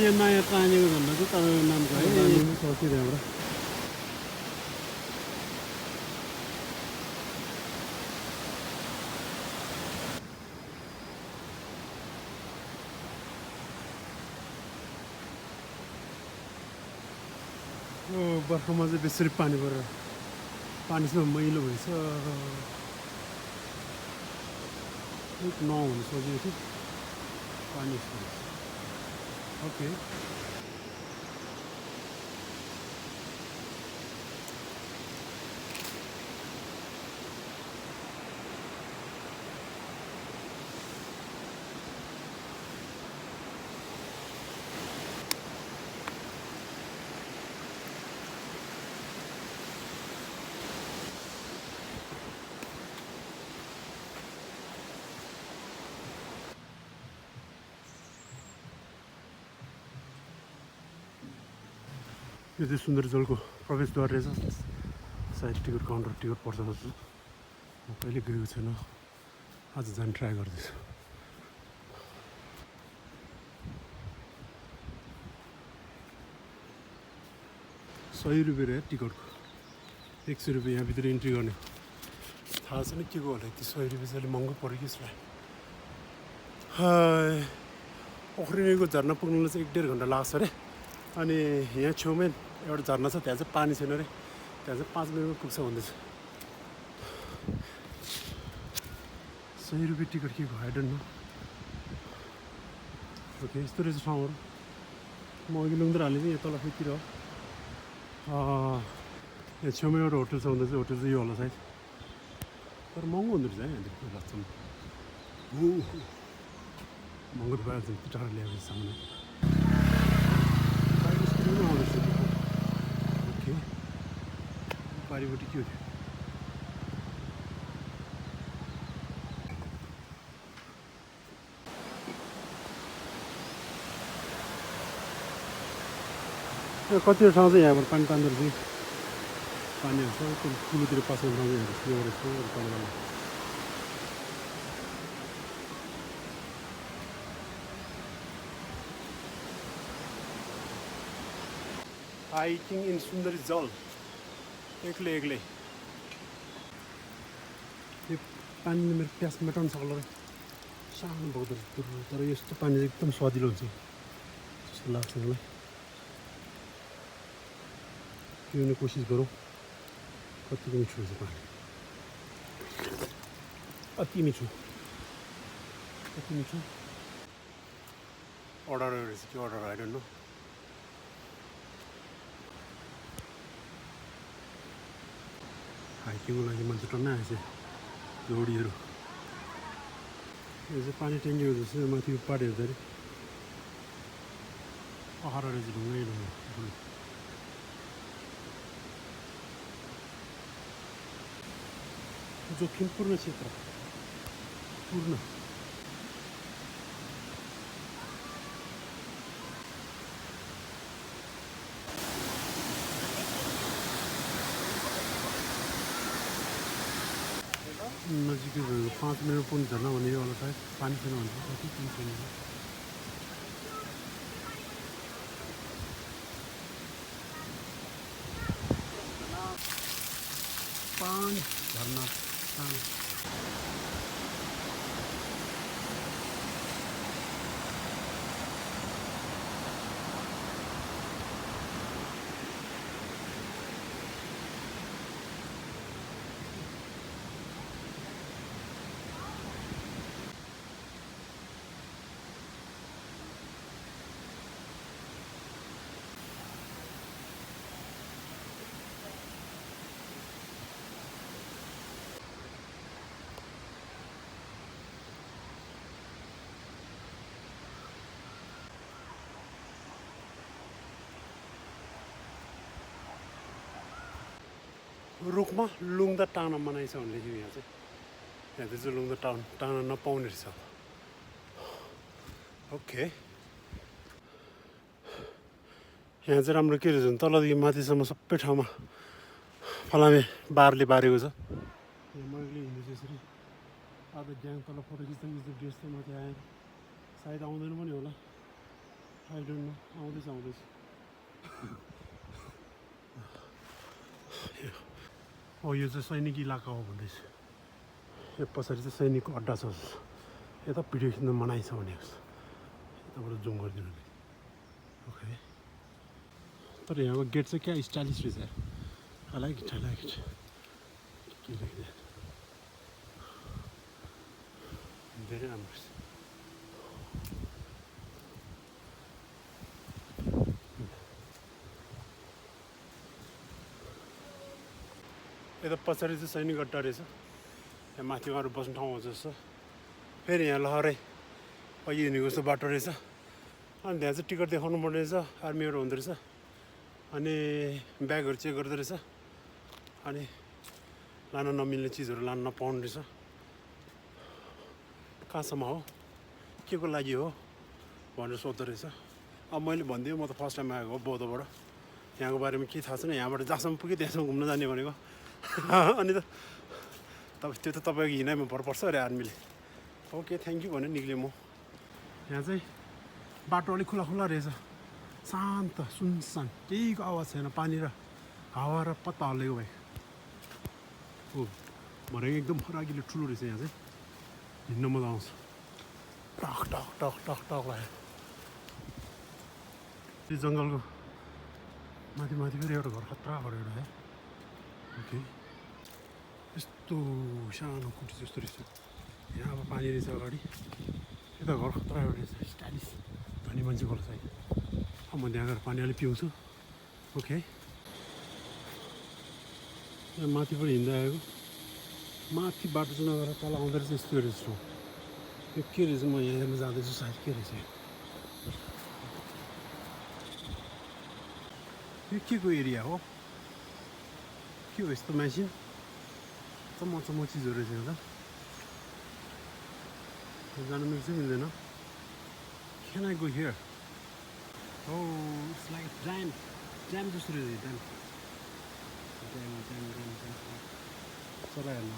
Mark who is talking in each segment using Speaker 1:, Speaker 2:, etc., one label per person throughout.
Speaker 1: यो नयाँ तानेको भन्दा चाहिँ तपाईँको नामको है सकियो त्यहाँबाट बर्खामा चाहिँ बेसरी पानी परेर पानीसँग मैलो भएछ नहुनु सोचेको थियो पानी ओके यो चाहिँ सुन्दर जलको प्रवेशद्वार रहेछ सायद टिकट काउन्टर टिकट पर्छ जस्तो म कहिले गएको छैन आज जान ट्राई गर्दैछु 100 रुपियाँ रह्यो टिकटको 100 रुपियाँ यहाँभित्र इन्ट्री गर्ने थाहा छैन के को होला यति 100 रुपियाँ चाहिँ अलिक महँगो पऱ्यो कि यसलाई उफ्रिनेको झर्ना पुग्नुलाई चाहिँ 1-1.5 घन्टा लाग्छ अरे अनि यहाँ छेउमै एउटा झर्ना छ त्यहाँ चाहिँ पानी छैन अरे त्यहाँ चाहिँ 5 मिनटमा पुग्छ भन्दैछ 100 रुपियाँ टिकट के भयो आइडन्ट नो ओके यस्तो रहेछ ठाउँहरू म अघि लुङ्दर हालेँ यहाँ तल फेतिर यहाँ छेउमा एउटा होटल छ भन्दा चाहिँ होटल चाहिँ यो होला सायद तर महँगो हुँदो रहेछ है यहाँदेखि लाग्छ महँगो त भइहाल्छ त्यति टाढा ल्याएको सामान ओके पारिपट्टि के हो त्यो कतिवटा ठाउँ चाहिँ यहाँबाट पानी तान्दो रहेछ पानीहरू सब ठुलोतिर पस्ने ठाउँ चाहिँ यहाँहरू हाइकिङ इन सुन्दरी जल एक्लै यो पानी मेरो प्यास मेटाउनु सक्ला सानो बग्दो तर यस्तो पानी चाहिँ एकदम स्वादिलो हुन्छ जस्तो लाग्छ मलाई पिउने कोसिस गरौँ कतिको मिठो हुन्छ पानी अति मिठो अर्डर रहेछ के अर्डर आइडन्ट नो हाइकिङको लागि मान्छे टन्नै आएछ जोडीहरू यो चाहिँ पानी ट्याङ्कीको जस्तो माथि पाट हेर्दाखेरि पहाड रहेछ ढुङ्गै जोखिमपूर्ण क्षेत्र पूर्ण नजिकै भयो 5 मिनट पुग्नु झर्ना भन्ने होला सायद पानी छैन भन्छ कति पानी छैन झरना रुखमा लुङ्दा टाँग्न मनाइ छ भने लेख्यो यहाँ चाहिँ यहाँ चाहिँ लुङ्दा टाँग्न नपाउने रहेछ ओके यहाँ चाहिँ राम्रो के रहेछ भने तलदेखि माथिसम्म सबै ठाउँमा फलामे बारले बारेको छ यहाँ मैले हिँड्दैछु यसरी आज ग्याङ तल फोटो खिच्दा ड्रेस त माथि आएँ सायद आउँदैन पनि होला आई डोन्ट नो आउँदैछ यो चाहिँ सैनिक इलाका हो भन्दैछ यो पछाडि चाहिँ सैनिकको अड्डा छ यता भिडियो खिच्न मनाइ छ भनेको यताबाट जुम गरिदिनु ओके तर यहाँको गेट चाहिँ क्या स्टाइलिस रहेछ आई लाइक इट के लेख्दै धेरै राम्रो रहेछ यता पछाडि चाहिँ सैनिक अड्डा रहेछ यहाँ माथि उहाँहरू बस्ने ठाउँ हो जस्तो फेरि यहाँ लहरै अघि हिँडेको जस्तो बाटो रहेछ अनि त्यहाँ चाहिँ टिकट देखाउनु पर्ने रहेछ आर्मीहरू हुँदो रहेछ अनि ब्यागहरू चेक गर्दो रहेछ अनि लान नमिल्ने चिजहरू लान नपाउनु रहेछ कहाँसम्म हो के को लागि हो भनेर सोध्दो रहेछ अब मैले भनिदिएँ म त फर्स्ट टाइम आएको हो बौद्धबाट यहाँको बारेमा केही थाहा छैन यहाँबाट जहाँसम्म पुगेँ त्यहाँसम्म घुम्न जाने भनेको अनि त त्यो त तपाईँको हिँडाइमा भर पर्छ अरे आर्मीले ओके थ्याङ्क यू भनेर निक्लेँ म यहाँ चाहिँ बाटो अलिक खुला रहेछ शान्त सुनसान केहीको आवाज छैन पानी र हावा र पत्ता हल्लेको भाइ हो भनेको एकदम फराकिलो ठुलो रहेछ यहाँ चाहिँ हिँड्न मजा आउँछ टक टक टक टक टक लाग्यो त्यो जङ्गलको माथि फेरि एउटा घर खतरा घर एउटा है ओके यस्तो सानो कुटी जस्तो रहेछ यहाँ अब पानी रहेछ अगाडि यता घर खतरा एउटा रहेछ स्टाइलिस धनी मान्छेको रहेछ अब म त्यहाँ गएर पानी अलिक पिउँछु ओके यहाँ माथि पनि हिँड्दै आएको माथि बाटो चाहिँ नगएर तल आउँदो रहेछ यस्तो रहेछ यो के रहेछ म यहाँ हेर्न जाँदैछु सायद के रहेछ यो के को एरिया हो के हो यस्तो मेसिन चम्म चिजहरू रहेछ एउटा जानु मिल्छ मिल्दैन क्यान आई गो हियर हो इट्स लाइक ड्याम जस्तो रहेछ ड्याम चलाइहाल्नु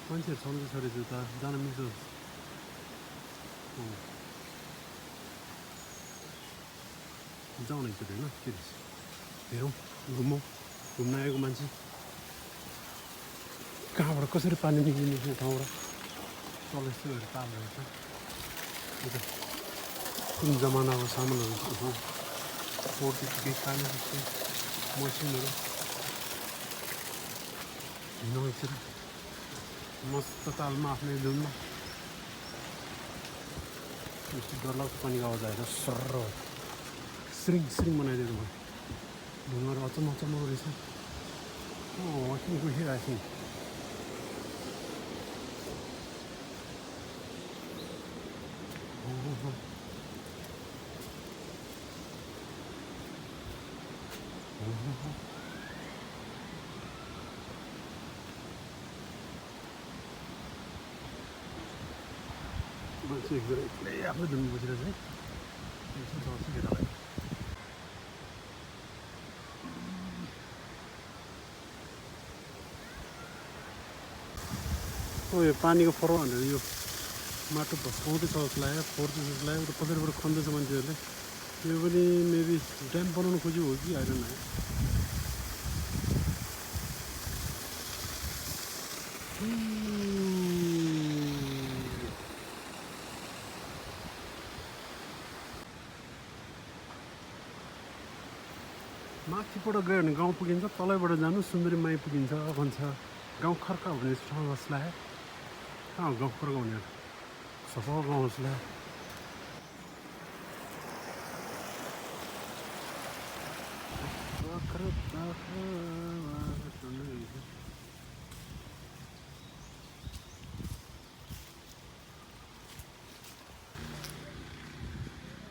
Speaker 1: मान्छेहरू छँदैछ रहेछ उता जान मिल्छ जाउँ न एकचोटि होइन के रहेछ हेरौँ घुमौँ घुम्न आएको मान्छे कहाँबाट कसरी पानी निक्लिने ठाउँबाट तल यस्तोहरू ताल रहेछ कुन जमानाको सामानहरू पोहोरदेखि केही पानी जस्तो मसिनहरू हिँड्नु एकचोटि मस्त तालमा आफ्नै धुनमा यस्तो डरलाग्दो पानीको आवाज आएर सर्र स्रिङ बनाइदिएको मैले ढुङ्गाहरू अचम्म रहेछ वाकिङ गइरहेको आई थिङ्क मान्छे एकजना एक्लै आफ्नो धुनमा बसिरहेछ है यसो चल्छ केटालाई यो पानीको फरो भनेर यो माटो भत्काउँदै छ जस्तो लाग्यो फोहोर जस्तो लाग्यो र पछाडिबाट खन्दैछ मान्छेहरूले यो पनि मेबी ड्याम बनाउनु खोज्यो हो कि होइन माथिबाट गयो भने गाउँ पुगिन्छ, तलैबाट जानु सुन्दरी माई पुगिन्छ भन्छ। गाउँ खर्का भन्ने ठाउँ जसलाई कहाँ गाउँ खर्का भन्ने सफा गाउँ जसलाई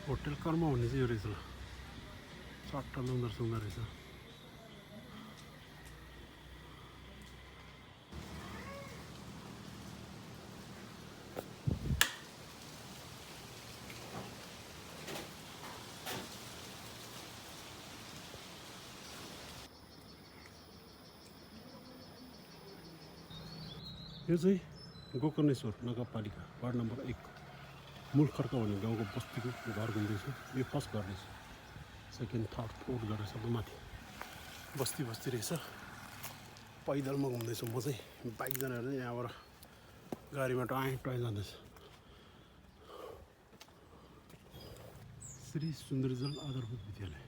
Speaker 1: होटल कर्म भन्ने चाहिँ यो रहेछ ल। सट्टा सुन्दर सुन्दर रहेछ। यो चाहिँ गोकर्णेश्वर नगरपालिका वार्ड नम्बर 1 मूल खर्का भन्ने गाउँको बस्तीको घर घुम्दैछु। यो फर्स्ट घर रहेछ, सेकेन्ड थर्ड फोर्थ गरेर सबै माथि बस्ती बस्ती रहेछ। पैदलमा घुम्दैछु म चाहिँ, बाइकजनाहरू चाहिँ यहाँबाट गाडीमा टॉय जाँदैछ। श्री सुन्दरजल आधारभूत विद्यालय।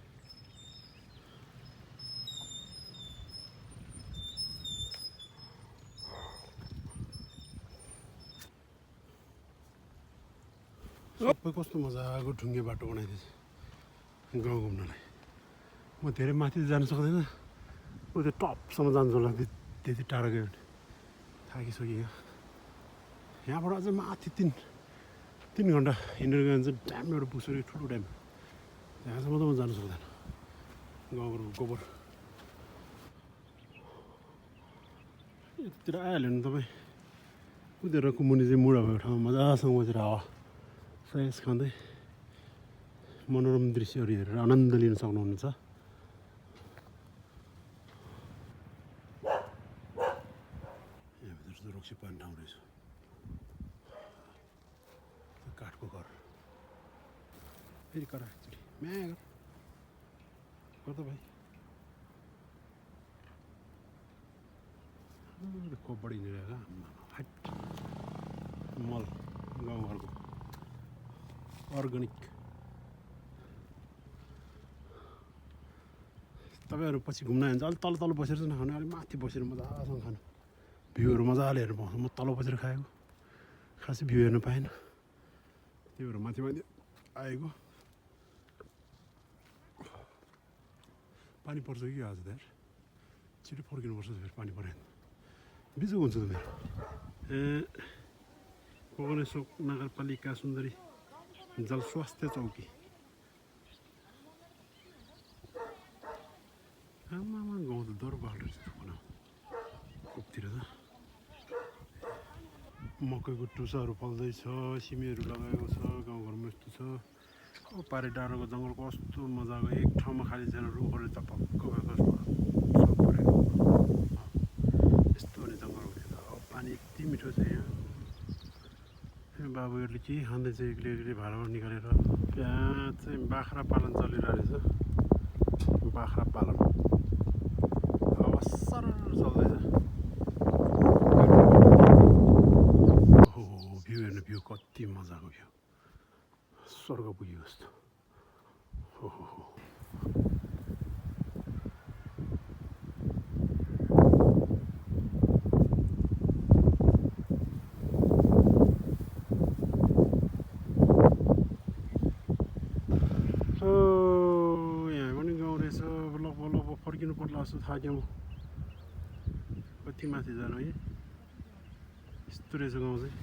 Speaker 1: सबै कस्तो मजाको ढुङ्गे बाटो बनाइदिएछ गाउँ घुम्नलाई। म धेरै माथि जान सक्दैन, ऊ त्यो टपसम्म जान्छु होला, त्यति टाढो गयो भने थाकिसक्यो। यहाँबाट अझ माथि 3 घन्टा हिँडेर गयो भने चाहिँ ड्याम एउटा पुग्छ, ठुलो ड्याम। त्यहाँसम्म त म जानु सक्दैन। गाउँको गोबर यतिर आइहाल्यो भने तपाईँ कुदेर कुमुनी चाहिँ मुढा भएको ठाउँमा मजासँग बसेर हावा फ्रेस खाँदै मनोरम दृश्यहरू हेरेर आनन्द लिन सक्नुहुनेछ। यहाँभित्र चाहिँ रक्सी पार्ने ठाउँ रहेछ, काठको घर। फेरि करा एकचोटि म्या गर त भाइ। खोप बढी हिँडिरहेको मल गाउँघरको अर्ग्यानिक। तपाईँहरू पछि घुम्न जान्छ अलिक तल बसेर चाहिँ नखानु, अलिक माथि बसेर मजासँग खानु। भ्यूहरू मजाले हेर्नु पाउँछ। म तल बसेर खाएको, खासै भ्यू हेर्नु पाएन, त्यही भएर माथि आएको। पानी पर्छ कि आज त यार, छिटो फर्किनुपर्छ फेरि पानी परेन बिजो हुन्छ त मेरो। गोकर्णेश्वर नगरपालिका सुन्दरी जल स्वास्थ्य चौकी। आमामा गाउँ त डर बाटो जस्तो बनाऊ कोपतिर त। मकैको टुसाहरू फल्दैछ, सिमीहरू लगाएको छ, गाउँघरमा यस्तो छ। पारे डाँडाको जङ्गल कस्तो मजाको, एक ठाउँमा खाली छैन, रुखहरू चपक्क भएको यस्तो हुने जङ्गल हुने। पानी यति मिठो छ यहाँ। बाबुहरूले के खाँदैछ एक्लै भाडाबाट निकालेर। त्यहाँ चाहिँ बाख्रा पालन चलिरहेको रहेछ, बाख्रा पालन हावा सरर चल्दैछ। भ्यू हेर्नु, भ्यू कति मजाको भ्यू, स्वर्ग पुग्यो जस्तो। यहाँ पनि गाउँ रहेछ। लगभग फर्किनु पर्ला जस्तो थाक्यो म। कति माथि जानु है, यस्तो रहेछ गाउँ चाहिँ।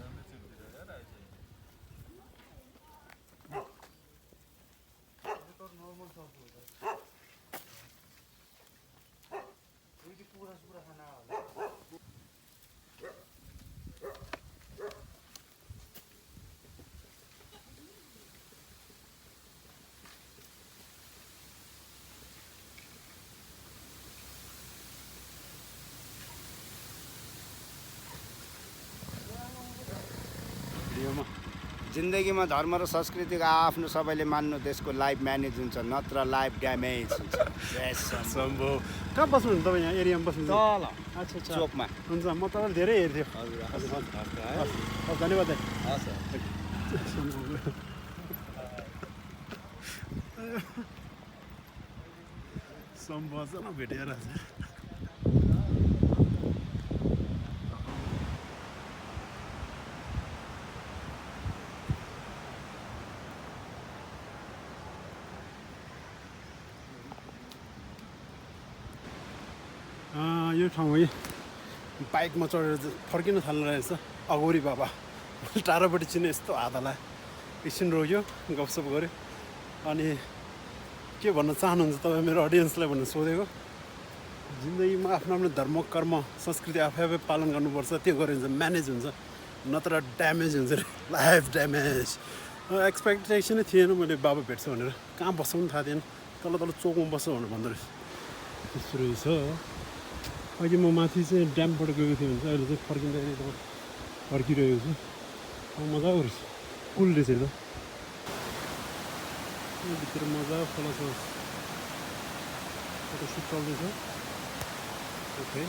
Speaker 2: जिन्दगीमा धर्म र संस्कृतिको आफ्नो सबैले मान्नु त्यसको लाइफ म्यानेज हुन्छ नत्र लाइफ ड्यामेज हुन्छ जय
Speaker 1: सम्भव कहाँ बस्नुहुन्छ तपाईँ यहाँ एरियामा बस्नुहुन्छ
Speaker 2: तल
Speaker 1: अच्छा अच्छा
Speaker 2: चोकमा
Speaker 1: हुन्छ म तपाईँलाई धेरै हेर्थेँ
Speaker 2: हजुर
Speaker 1: हस् धन्यवाद दाइ सम्भवसँग भेटेर यो ठाउँमा बाइकमा चढेर फर्किन थाल्नु रहेछ अगौरी बाबा टाढोपट्टि चिने यस्तो हातलाई एकछिन रोक्यो गफसप गऱ्यो अनि के भन्न चाहनुहुन्छ तपाईँ मेरो अडियन्सलाई भनेर सोधेको जिन्दगीमा आफ्नो आफ्नो धर्म कर्म संस्कृति आफै आफै पालन गर्नुपर्छ त्यो गऱ्यो भने म्यानेज हुन्छ नत्र ड्यामेज हुन्छ अरे लाइफ ड्यामेज एक्सपेक्टेसनै थिएन मैले बाबा भेट्छु भनेर कहाँ बस्छ पनि थाहा थिएन तल तल चोकमा बस्छ भनेर भन्दो रहेछ त्यस्तो रहेछ अघि म माथि चाहिँ ड्यामबाट गएको थिएँ भने चाहिँ अहिले चाहिँ फर्किँदाखेरि फर्किरहेको छु मजाको रहेछ कुल रहेछ त भित्र मजा खोला छ फोटोसुट चल्दैछ ओके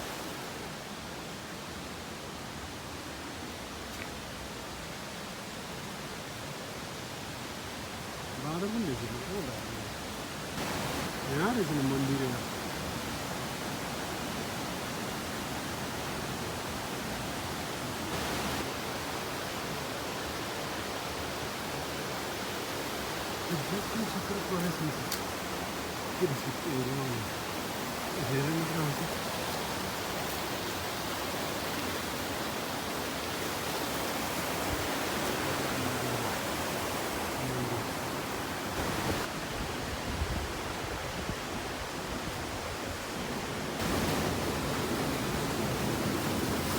Speaker 1: बाटो पनि रहेछ यहाँ रहेछ नि मन्दिर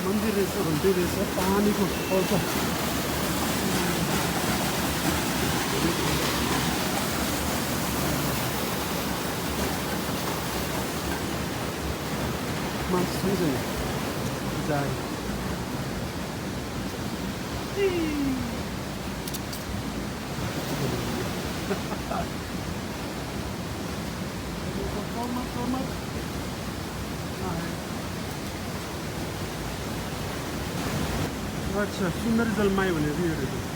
Speaker 1: मन्दिर रहेछ घन्टी रहेछ पानीको पर्छ मान्छे छैन जाए अच्छा सुन्दरी जलमाई भनेर यो रहेछ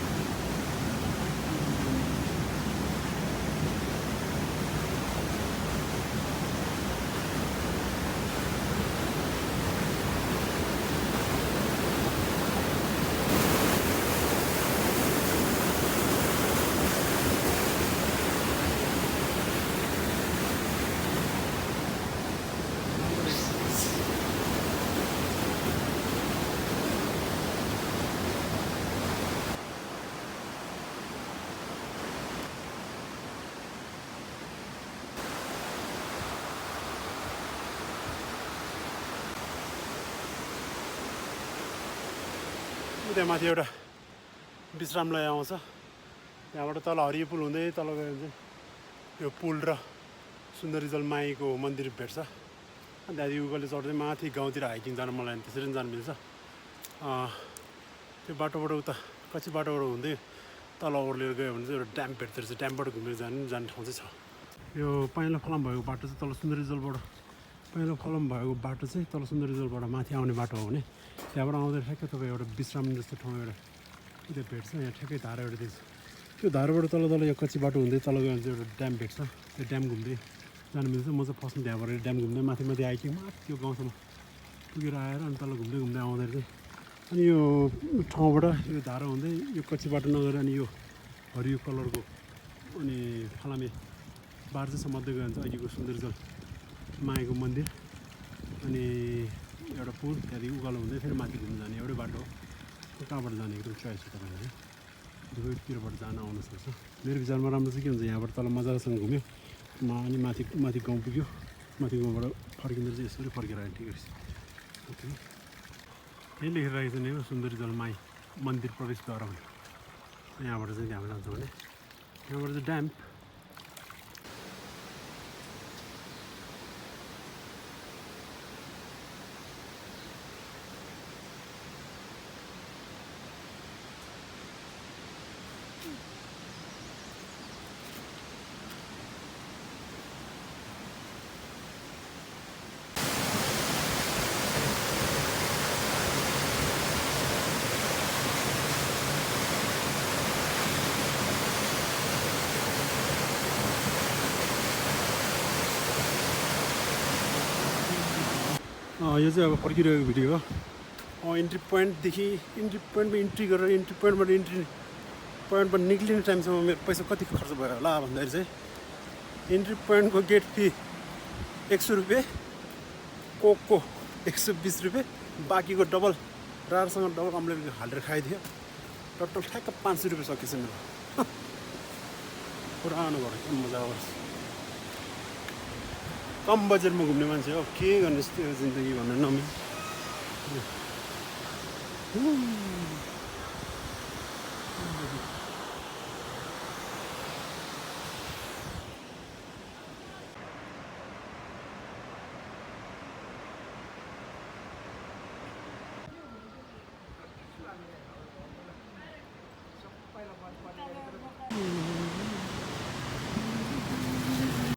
Speaker 1: त्यहाँ माथि एउटा विश्रामलय आउँछ त्यहाँबाट तल हरियो पुल हुँदै तल गयो भने चाहिँ यो पुल र सुन्दरी जलमाईको मन्दिर भेट्छ अनि त्यहाँदेखि उकालो चढ्दै माथि गाउँतिर हाइकिङ जान मलाई त्यसरी पनि जानु मिल्छ त्यो बाटोबाट उता कच्ची बाटोबाट हुँदै तल ओर्लेर गयो भने चाहिँ एउटा ड्याम भेट्दो रहेछ ड्यामबाट घुमेर जाने ठाउँ चाहिँ छ यो पहेँलो फलाम भएको बाटो चाहिँ तल सुन्दरी जलबाट पहेँलो फलाम भएको बाटो चाहिँ तल सुन्दरी जलबाट माथि आउने बाटो हो भने त्यहाँबाट आउँदा ठ्याक्कै तपाईँ एउटा विश्राम जस्तो ठाउँ एउटा त्यो भेट्छ यहाँ ठ्याक्कै धारा एउटा देख्छ त्यो धाराबाट तल तल यो कच्ची बाटो हुँदै तल गयो भने चाहिँ एउटा ड्याम भेट्छ त्यो ड्याम घुम्दै जानु मिल्छ म चाहिँ फर्स्टमा त्यहाँबाट ड्याम घुम्दै माथि माथि हाइकिङ माथि त्यो गाउँसम्म पुगेर आएर अनि तल घुम्दै घुम्दै आउँदाखेरि चाहिँ अनि यो ठाउँबाट यो धारा हुँदै यो कच्ची बाटो नगरेर अनि यो हरियो कलरको अनि फलामे बार चाहिँ समात्दै गयो भने चाहिँ अघिको सुन्दर जल माईको मन्दिर अनि एउटा पुल त्यहाँदेखि उकालो हुँदै फेरि माथि घुम्नु जाने एउटै बाटो हो कहाँबाट जाने एकदम चोइस हो तपाईँलाई दुवैतिरबाट जान आउन सक्छ मेरो विचारमा राम्रो चाहिँ के हुन्छ यहाँबाट तल मजासँग घुम्यो अनि माथि माथि गाउँ पुग्यो माथि गाउँबाट फर्किँदा चाहिँ यसरी फर्केर आयो ठिक रहेछ ओके यहीँ लेखिरहेको छ नि सुन्दरी जलमाई मन्दिर प्रवेशद्वार भने यहाँबाट चाहिँ त्यहाँबाट जान्छ भने यहाँबाट चाहिँ ड्याम यो चाहिँ अब फर्किरहेको भिडियो हो इन्ट्री पोइन्टदेखि इन्ट्री पोइन्टमा इन्ट्री गरेर इन्ट्री पोइन्टबाट इन्ट्री पोइन्टबाट निक्लिने टाइमसम्म मेरो पैसा कति खर्च भयो होला भन्दाखेरि चाहिँ इन्ट्री पोइन्टको गेट फी 100 रुपियाँ कोकको 120 रुपियाँ बाँकीको डबल रारसँग डबल अम्लेट हालेर खाइदियो टोटल ठ्याक्क 500 रुपियाँ सकिएछ मेरो पुरानो घर एकदम मजा आउँछ कम बजेटमा घुम्ने मान्छे हो के गर्ने त्यो जिन्दगी भन्नु नमिल्ने